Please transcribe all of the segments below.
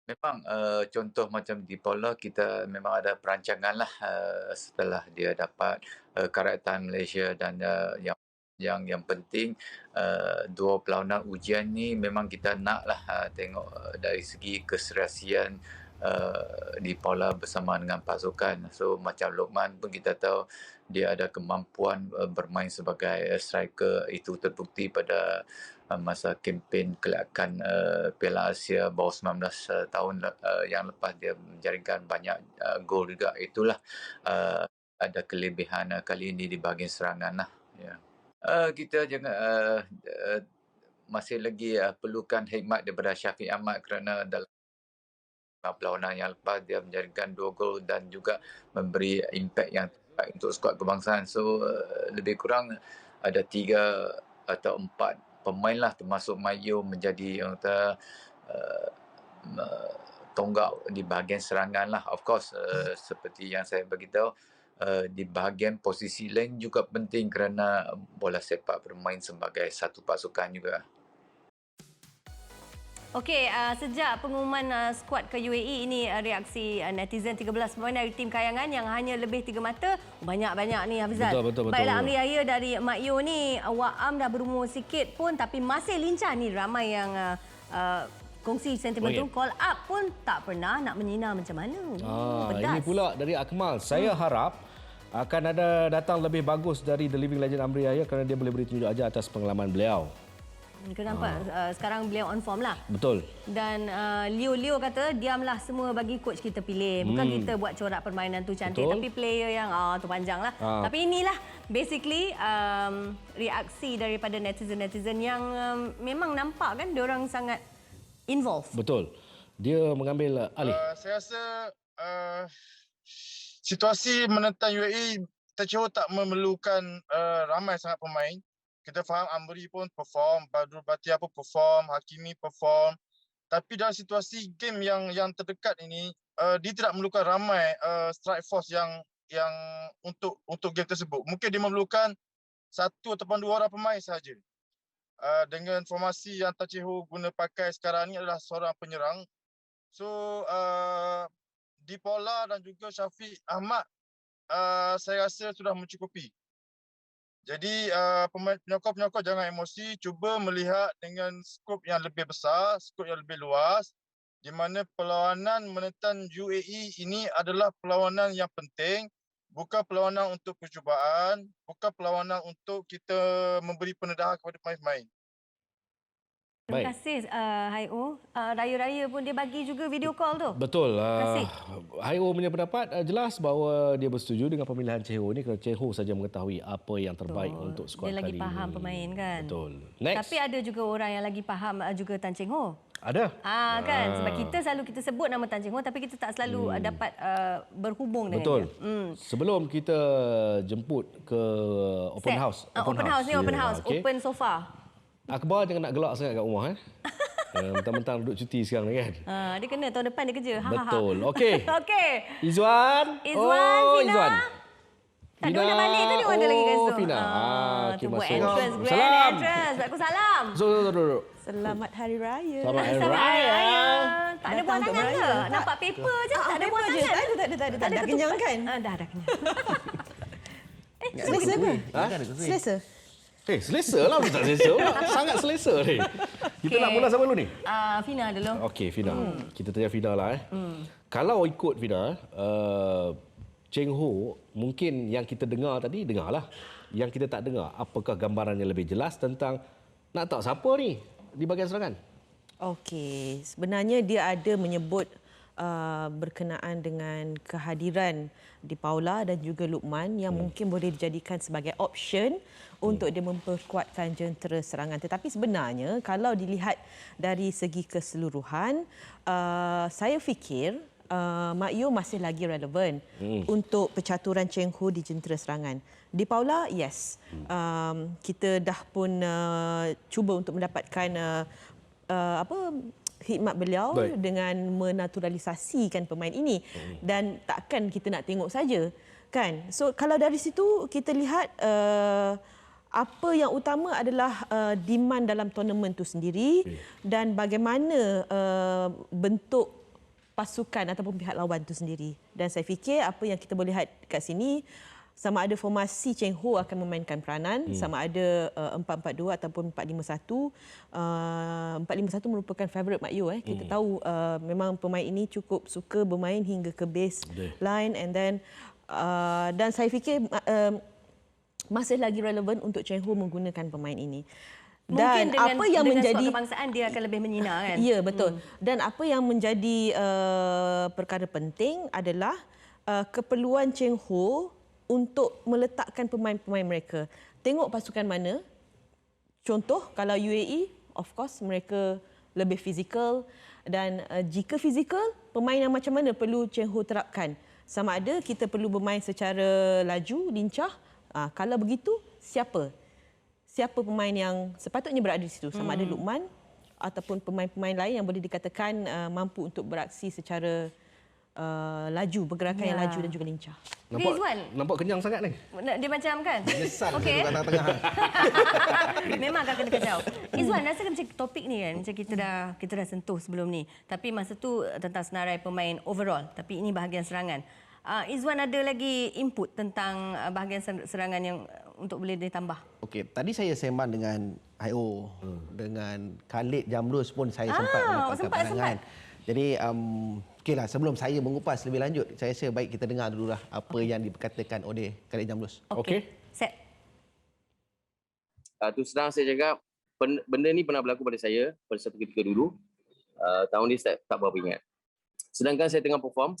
Memang, contoh macam di Paula kita memang ada perancanganlah, setelah dia dapat, kerajaan Malaysia dan, yang penting, 2 perlawanan ujian ni memang kita naklah, tengok, dari segi keserasian, di Paula bersama dengan pasukan. So macam Lokman pun kita tahu dia ada kemampuan, bermain sebagai, striker. Itu terbukti pada masa kempen kelakan Piala Asia bawah 19 tahun yang lepas dia menjaringkan banyak gol juga. Itulah uh, ada kelebihan kali ini di bahagian serangan lah. Ya. Kita jangan masih lagi perlukan hikmat daripada Syafiq Ahmad kerana dalam perlawanan yang lepas dia menjaringkan 2 gol dan juga memberi impak yang terbaik untuk skuad kebangsaan. So lebih kurang ada 3 atau 4 pemain lah termasuk Mayu menjadi yang kata uh, tonggak di bahagian serangan lah. Of course seperti yang saya beritahu, di bahagian posisi lain juga penting kerana bola sepak bermain sebagai satu pasukan juga. Okey, sejak pengumuman skuad ke UAE ini, reaksi netizen 13 pemain dari tim kayangan yang hanya lebih 3 mata banyak-banyak ni Hafizal. Betul. Baiklah, Amri Yahya dari Mak Yu ni, Waam dah berumur sikit pun tapi masih lincah ni. Ramai yang kongsi sentimen tu. Call up pun tak pernah nak menyinar macam mana. Ini pula dari Akmal. Saya harap akan ada datang lebih bagus dari The Living Legend Amri Yahya kerana dia boleh beri tunjuk ajar atas pengalaman beliau. Kenapa? Sekarang beliau on form lah. Betul. Dan Leo kata, diamlah semua bagi coach kita pilih. Bukan kita buat corak permainan tu cantik. Betul. Tapi player yang tu panjang lah. Tapi inilah basically reaksi daripada netizen-netizen yang memang nampak kan diorang sangat involved. Betul. Dia mengambil alih. Saya rasa situasi menentang UAE terceho tak memerlukan ramai sangat pemain. Kita faham Amri pun perform, Badrul Batia pun perform, Hakimi perform. Tapi dalam situasi game yang terdekat ini, dia tidak memerlukan ramai strike force yang untuk game tersebut. Mungkin dia memerlukan 1 ataupun 2 orang pemain sahaja. Dengan formasi yang Tan Chee Ho guna pakai sekarang ni adalah seorang penyerang. So di Paula dan juga Syafiq Ahmad, saya rasa sudah mencukupi. Jadi penyokong-penyokong jangan emosi, cuba melihat dengan skop yang lebih besar, skop yang lebih luas, di mana perlawanan menentang UAE ini adalah perlawanan yang penting, bukan perlawanan untuk percubaan, bukan perlawanan untuk kita memberi pendedahan kepada pemain-pemain. Terima kasih Haiu. Raya-raya pun dia bagi juga video call tu. Betul. Terima kasih. Haiu punya pendapat jelas bahawa dia bersetuju dengan pemilihan Chee Ho ni kerana Chee Ho saja mengetahui apa yang terbaik untuk skuad dia lagi kali ini. faham pemain kan. Betul. Next. Tapi ada juga orang yang lagi faham juga Tan Cheng Ho. Ada. Kan sebab kita selalu sebut nama Tan Cheng Ho tapi kita tak selalu dapat berhubung dengan Betul. dia. Sebelum kita jemput ke open house. Open house ni open house, okey. open sofa. Akbar jangan nak gelak sangat kat rumah. Mentang-mentang duduk cuti sekarang ni kan. Dia kena tahun depan dia kerja. Betul. Okey. Okey. Izzuan. Fina. Izzuan. Tak ada, dia balik tadi orang ada lagi kat situ. Fina. Tu buat masuk. entrance, grand Salam. entrance. Waalaikumsalam. Duduk. Selamat Hari Raya. Selamat Hari Selamat Hari Raya. Raya. Tak ada Datang buat untuk tangan ke? beraya. Nampak paper je. Tak ada buat je. tangan. Tak ada. Tak Dah ada kenyang kan? Dah kenyang. Selesa ke? Selesa? Selesa lah. Tak selesa. Sangat selesa ni. Kita nak mula siapa dulu ni? Fina dulu. Okey, Fina. Kita tanya Fina lah. Kalau ikut Fina, Cheng Ho, mungkin yang kita dengar tadi, dengarlah. Yang kita tak dengar, apakah gambarannya lebih jelas tentang nak tahu siapa ni di bahagian serangan? Okey, sebenarnya dia ada menyebut berkenaan dengan kehadiran di Paula dan juga Lukman yang mungkin boleh dijadikan sebagai option untuk dia memperkuatkan jentera serangan. Tetapi sebenarnya kalau dilihat dari segi keseluruhan, saya fikir Mak Yu masih lagi relevan untuk percaturan Cheng Ho di jentera serangan. Di Paula, yes. Kita dah pun cuba untuk mendapatkan khidmat beliau dengan menaturalisasikan pemain ini dan takkan kita nak tengok saja kan. So kalau dari situ kita lihat apa yang utama adalah demand dalam tournament itu sendiri dan bagaimana bentuk pasukan ataupun pihak lawan itu sendiri. Dan saya fikir apa yang kita boleh lihat kat sini, sama ada formasi Cheng Ho akan memainkan peranan, sama ada 4-4-2 ataupun 4-5-1. 4-5-1 merupakan favourite Mak Yu. Kita tahu memang pemain ini cukup suka bermain hingga ke base line, and then dan saya fikir masih lagi relevan untuk Cheng Ho menggunakan pemain ini. Dan Mungkin dengan, apa yang dengan menjadi skuad kebangsaan dia akan lebih menyinar kan. Ya, betul. Dan apa yang menjadi perkara penting adalah keperluan Cheng Ho untuk meletakkan pemain-pemain mereka. Tengok pasukan mana. Contoh, kalau UAE, of course mereka lebih fizikal. Dan jika fizikal, pemain yang macam mana perlu Cheng Ho terapkan? Sama ada kita perlu bermain secara laju, lincah. Kalau begitu, siapa? Siapa pemain yang sepatutnya berada di situ? Sama ada Luqman ataupun pemain-pemain lain yang boleh dikatakan mampu untuk beraksi secara laju, pergerakan yang laju dan juga lincah. Nampak kenyang sangat ni. Dia macam kan? Menyesal Okey. okay. tengah-tengah. Memang akan kena kacau. Izwan, rasa macam topik ni kan, macam kita dah sentuh sebelum ni. Tapi masa tu tentang senarai pemain overall. Tapi ini bahagian serangan. Izwan ada lagi input tentang bahagian serangan yang untuk boleh ditambah? Okey, tadi saya sembang dengan IO, dengan Khalid Jamrus pun saya sempat mendapatkan pandangan. Jadi okeylah, sebelum saya mengupas lebih lanjut, saya rasa baik kita dengar dululah apa yang diperkatakan oleh Khalid Jamrus. Okey. Set. Terus terang saya cakap, benda ni pernah berlaku pada saya pada satu ketika dulu. Tahun ni saya tak berapa ingat. Sedangkan saya tengah perform,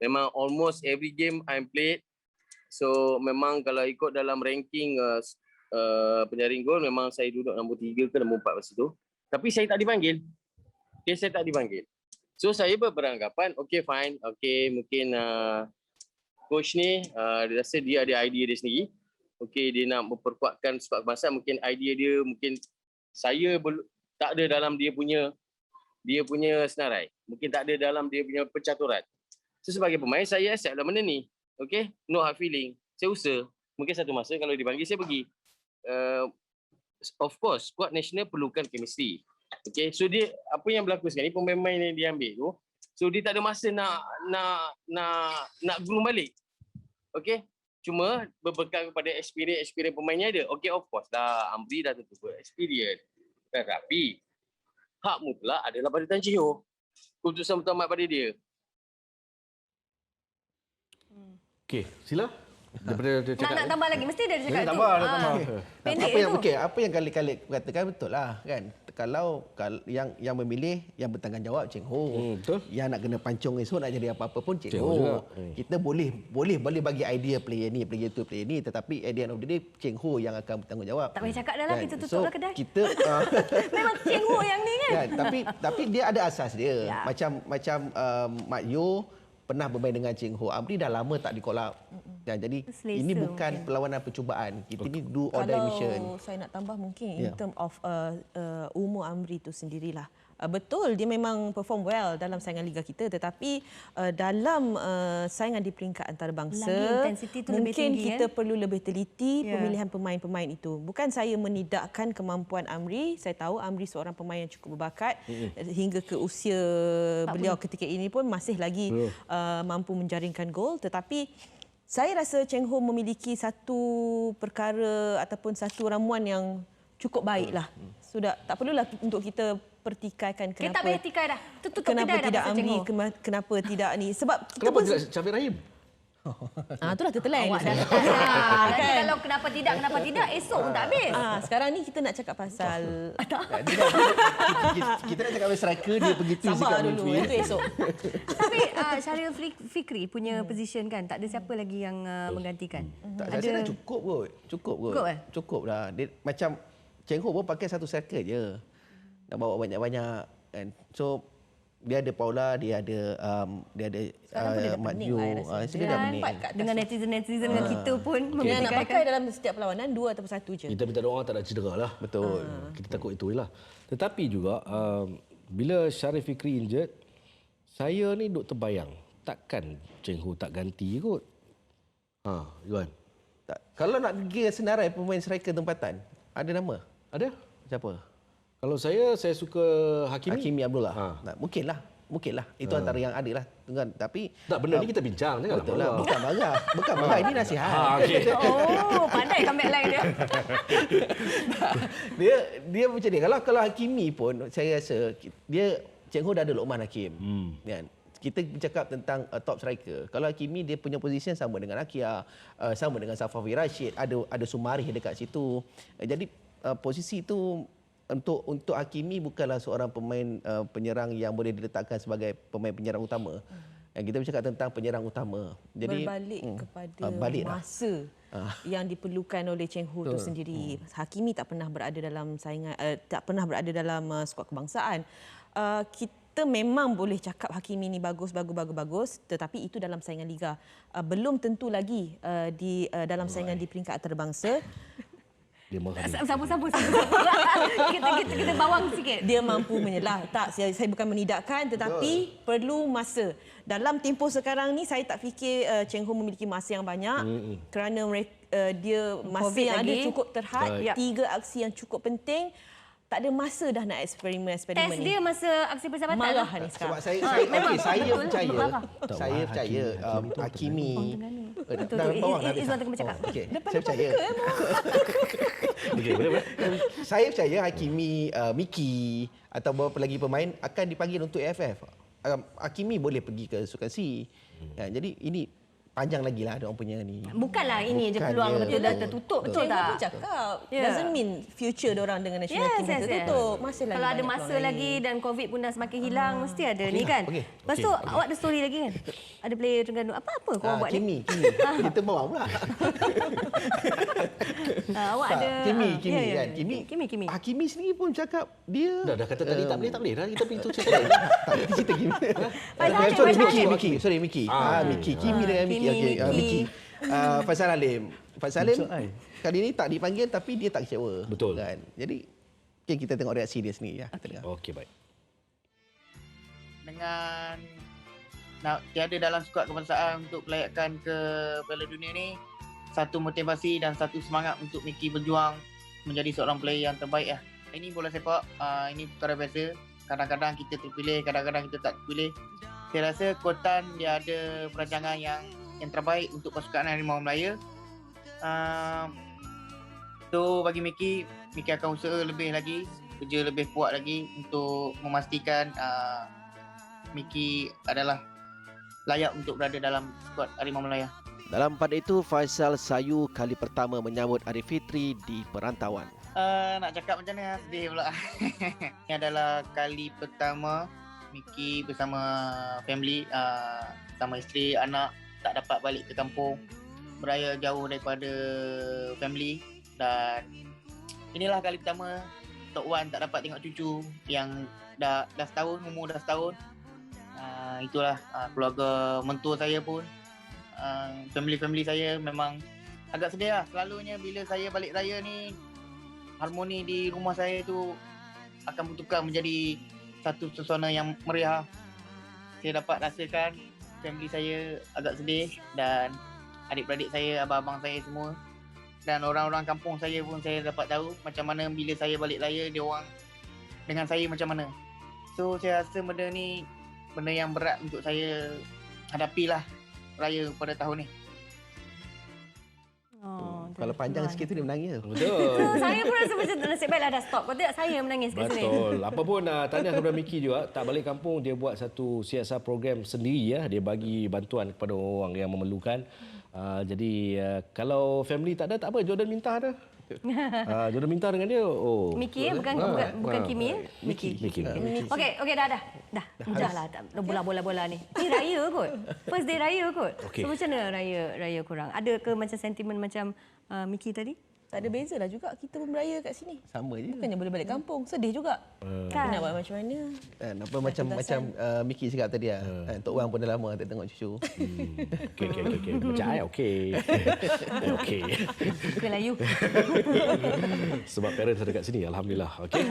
memang almost every game I'm played. So memang kalau ikut dalam ranking penjaring gol, memang saya duduk nombor 3 ke nombor 4 masa tu. Tapi saya tak dipanggil. Okay, saya tak dipanggil. So saya beranggapan, okay fine, okay mungkin coach ni dia rasa dia ada idea dia sendiri. Okay, dia nak memperkuatkan skuad kebangsaan, mungkin idea dia, mungkin saya tak ada dalam dia punya senarai. Mungkin tak ada dalam dia punya pencaturan. So sebagai pemain saya accept lah benda ni. Okay, no hard feeling. Saya usaha. Mungkin satu masa kalau dipanggil saya pergi. Of course, skuad nasional perlukan chemistry. Okay, so dia apa yang berlaku sekarang ni, pemain-pemain yang dia ambil tu, so dia tak ada masa nak gulung balik. Okay, cuma berbekal kepada experience pemainnya ada. Okay, of course dah Amri dah tentu experience. Tetapi hak mutlak adalah pada Tan Chee Ho. Keputusan utama pada dia. Okey, sila. Daripada dia cakap. Nak tambah lagi, mesti dia cakap tu. Tambah. Pendek Apa yang Khalid katakan betul lah kan. Kalau yang memilih, yang bertanggungjawab Cheng Ho. Betul. Yang nak kena pancung esok nak jadi apa-apa pun Cheng Ho juga. Ho. Kita boleh bagi idea player ni, player tu, player ni, tetapi at the end of the day Cheng Ho yang akan bertanggungjawab. Tak payah cakap dah lah, kita tutuplah kedai. Kita Memang Cheng Ho yang ni kan. tapi dia ada asas dia. Ya. Macam Mak Yu pernah bermain dengan Cheng Ho. Amri dah lama tak di call up. Jadi Selesa ini bukan mungkin. perlawanan percubaan. Kita ni do or die mission. Kalau saya nak tambah mungkin in term of umur Amri itu sendirilah. Betul, dia memang perform well dalam saingan liga kita, tetapi dalam saingan di peringkat antarabangsa, Lagi intensity tu lebih mungkin tinggi, kita perlu lebih teliti pemilihan pemain-pemain itu. Bukan saya menidakkan kemampuan Amri, saya tahu Amri seorang pemain yang cukup berbakat, hingga ke usia beliau ketika ini pun masih lagi mampu menjaringkan gol, tetapi saya rasa Cheng Ho memiliki satu perkara ataupun satu ramuan yang cukup baiklah. Sudah tak perlulah untuk kita pertikaikan Kita tak kenapa payah tikai dah. Tutup kenapa kedai dah tidak pasal Cheng Amri, Ho. kenapa tidak ni. Sebab kita Kenapa pun tidak Syafir Rahim? itulah terteleng. Awak dah letak dah. Nanti kalau kenapa tidak, esok pun tak habis. Sekarang ni kita nak cakap pasal Kita nak cakap pasal striker, dia begitu sabar sikap dulu, midfield. itu esok. Tapi Syaril Fikri punya position kan, tak ada siapa lagi yang menggantikan. Tak, saya rasa dah cukup kot. Cukup dah. Dia, macam Cheng Ho pun pakai satu striker je. Nak bawa banyak-banyak kan. So dia ada Paula, dia ada Sekarang pun dia dah Mat pening Yu. lah, saya rasa. Dia dah pening. Dengan netizen dengan kita pun Dia nak pakai mempertikaikan. dalam setiap perlawanan 2 ataupun 1 je. Kita minta doa tak ada cedera lah. Betul. Kita takut itu je lah. Tetapi juga, bila Syarif Fikri injured, saya ni duk terbayang, takkan Cheng Ho tak ganti kot. Yuan. Tak. Kalau nak pergi senarai pemain striker tempatan, ada nama? Ada? Siapa? Kalau saya suka Hakimi. Hakimi Abdullah. Mungkinlah. mungkinlah itu antara yang ada lah. Tapi Tak, benda ni kita bincang janganlah betul lah, marah. bukan marah, ini nasihat. Okey. Oh, pandai comeback line dia. dia macam ni. Kalau Hakimi pun saya rasa dia Cheng Ho dah ada Luqman Hakim. Kan? Kita bercakap tentang top striker. Kalau Hakimi dia punya position sama dengan Akia, sama dengan Safawi Rashid, ada Sumarih dekat situ. Jadi posisi itu untuk Hakimi bukanlah seorang pemain penyerang yang boleh diletakkan sebagai pemain penyerang utama. Kita bercakap tentang penyerang utama. Jadi berbalik kepada baliklah. masa yang diperlukan oleh Cheng Ho itu sendiri. Hakimi tak pernah berada dalam saingan, tak pernah berada dalam skuad kebangsaan. Kita memang boleh cakap Hakimi ni bagus, tetapi itu dalam saingan liga. Belum tentu lagi di dalam saingan di peringkat antarabangsa. Dia marah dia. Sabar. Kita bawang sikit. Dia mampu menyelah. Tak, saya bukan menidakkan, tetapi perlu masa. Dalam tempoh sekarang ni saya tak fikir Cheng Ho memiliki masa yang banyak kerana dia masa COVID yang lagi. ada cukup terhad, 3 aksi yang cukup penting. Tak ada masa dah nak eksperimen Test ni. dia masa aksi persahabatan. Marah ni sebab sekarang. memang saya betul, percaya marah. saya percaya Hakimi Betul. bawang dah Izwan tengah bercakap. okey saya percaya Okey, boleh. saya percaya Hakimi, Miki atau beberapa lagi pemain akan dipanggil untuk AFF. Hakimi boleh pergi ke Sukan C. Jadi ini panjang lagi lah dia orang punya ni. Bukanlah ini je Bukan peluang dia. betul dah tertutup, betul Cheng Ho tak? pun cakap, Ya. doesn't mean future diorang dengan national team tertutup. Masih lagi Kalau ada banyak masa peluang lagi dan COVID pun dah semakin hilang, mesti ada ni kan. Okey. Lepas tu awak ada story lagi kan? Ada player Terengganu. Apa korang buat ni? Kimi. Kita bawa pula. Awak ada Kimi ya, ya. kan. Kimi. Hakimi sendiri pun cakap dia Dah kata tadi tak boleh dah. Kita pintu cerita lain. tak kita cerita Kimi. Sorry Miki. Sorry Miki. Miki. Kimi dengan Miki. Okey, Miki. Faisal Halim. Faisal Halim kali ni tak dipanggil tapi dia tak kecewa. Betul. Kan? Jadi kita tengok reaksi dia sendiri ya. Kita dengar. Okey, baik. Dengan nak tiada dalam skuad kebangsaan untuk kelayakan ke Piala Dunia ni, satu motivasi dan satu semangat untuk Miki berjuang menjadi seorang player yang terbaik lah. Ini bola sepak, ini perkara biasa. Kadang-kadang kita terpilih, kadang-kadang kita tak terpilih. Saya rasa Kuantan dia ada perancangan yang terbaik untuk pasukan Harimau Melaya. So bagi Miki akan usaha lebih lagi, kerja lebih kuat lagi untuk memastikan Miki adalah layak untuk berada dalam skuad Harimau Melaya. Dalam pada itu, Faisal Sayu kali pertama menyambut Aidilfitri di perantauan. Nak cakap macam mana, sedih pula. Ini adalah kali pertama Miki bersama family, bersama isteri, anak tak dapat balik ke kampung, beraya jauh daripada family. Dan inilah kali pertama Tok Wan tak dapat tengok cucu yang dah setahun, umur dah setahun. Itulah keluarga mentua saya pun, family saya memang agak sedih lah. Selalunya bila saya balik raya ni, harmoni di rumah saya tu akan bertukar menjadi satu suasana yang meriah. Saya dapat rasakan family saya agak sedih, dan adik-beradik saya, abang-abang saya semua, dan orang-orang kampung saya pun saya dapat tahu macam mana bila saya balik raya dia orang dengan saya macam mana. So saya rasa benda ni benda yang berat untuk saya hadapilah raya pada tahun ni. Kalau panjang sikit tu dia menangis. Betul. Saya pun rasa macam nasib baiklah dah stop. Kalau tidak saya menangis kat sini. Betul. Apa pun tahniah kepada Miki juga. Tak balik kampung, dia buat satu CSR program sendiri ya. Dia bagi bantuan kepada orang yang memerlukan. Jadi kalau family tak ada, tak apa. Jordan minta dah. Jordan minta dengan dia. Oh. Miki ya, bukan Kimi ya. Miki. Okey, dah. Mudahlah bola ni. Ni raya kot. First day raya kot. Okey. So macam mana raya korang? Ada ke macam sentimen macam Miki tadi? Tak ada beza lah juga kita pun beraya kat sini. Sama je. Bukannya boleh balik kampung. Sedih juga. Tapi nak buat macam mana? Apa macam Miki cakap tadi lah. Tok Wan pun dah lama tak tengok cucu. Okey. Macam I okey. Okey. Bukan Layu. Sebab parents ada kat sini, alhamdulillah. Okey.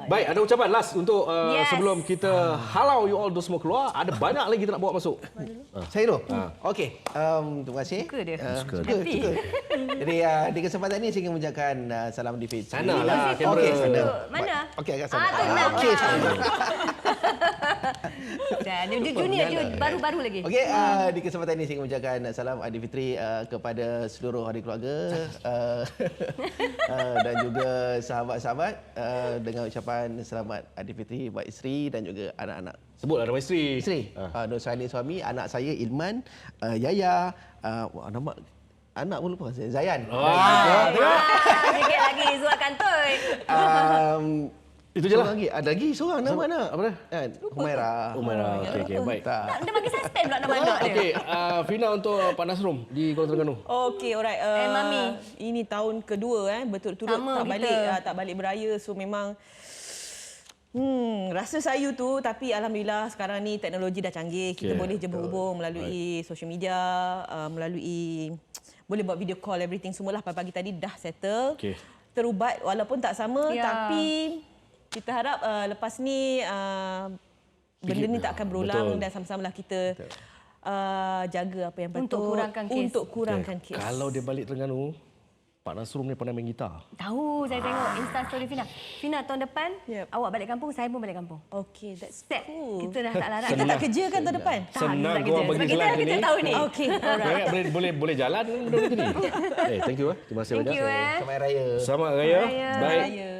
Baik, ada ucapan last untuk Yes. sebelum kita halau you all tu semua keluar. Ada banyak lagi kita nak bawa masuk. Saya tu. Okey. Terima kasih. Suka dia. Suka. Happy. Jadi di kesempatan ini saya ingin mengucapkan salam di Fitri. Sana lah kamera. Okey, sana. Mana? Okey, agak sana. Tenang. Okey, sana. Dan dia junior, dia baru-baru lagi. Okey, di kesempatan ini saya ingin mengucapkan salam Aidilfitri kepada seluruh ahli keluarga dan juga sahabat-sahabat dengan ucapan selamat Aidilfitri buat isteri dan juga anak-anak. Sebutlah nama isteri. Isteri, Nursaini suami, anak saya Ilman, Yaya, nama anak pun lupa saya, Zayan. Sikit lagi Izwan Kantoi. Itu je lah. Ada lagi seorang nama anak. Apa dah? Kan? Humaira. Okey, baik. Dia bagi suspend pula nama anak dia. Okey, Fina untuk Pak Nasrum di Kuala Terengganu. Okey, alright. Mami. Ini tahun kedua betul-betul Sama tak balik beraya. So memang rasa sayu tu, tapi alhamdulillah sekarang ni teknologi dah canggih. Kita boleh je berhubung melalui social media, melalui boleh buat video call, everything semualah pagi-pagi tadi dah settle. Terubat walaupun tak sama, tapi kita harap lepas ni benda ni tak akan berulang dan sama-samalah kita jaga apa yang betul untuk kurangkan kes. Kalau dia balik Terengganu, Pak Nasrum ni pandai main gitar. Tahu, saya tengok Insta story Fina. Fina, tahun depan awak balik kampung, saya pun balik kampung. Okey, that's Set. cool. Kita dah tak larang. Kita tak kerja kan tahun depan? Senang Tak kau kerja. bagi Sebab slide kita ni. tahu ni. Okey, alright. Boleh jalan benda macam ni. Thank you. Terima kasih Thank banyak. you. Selamat Raya. Selamat Raya. Raya. Baik. Raya.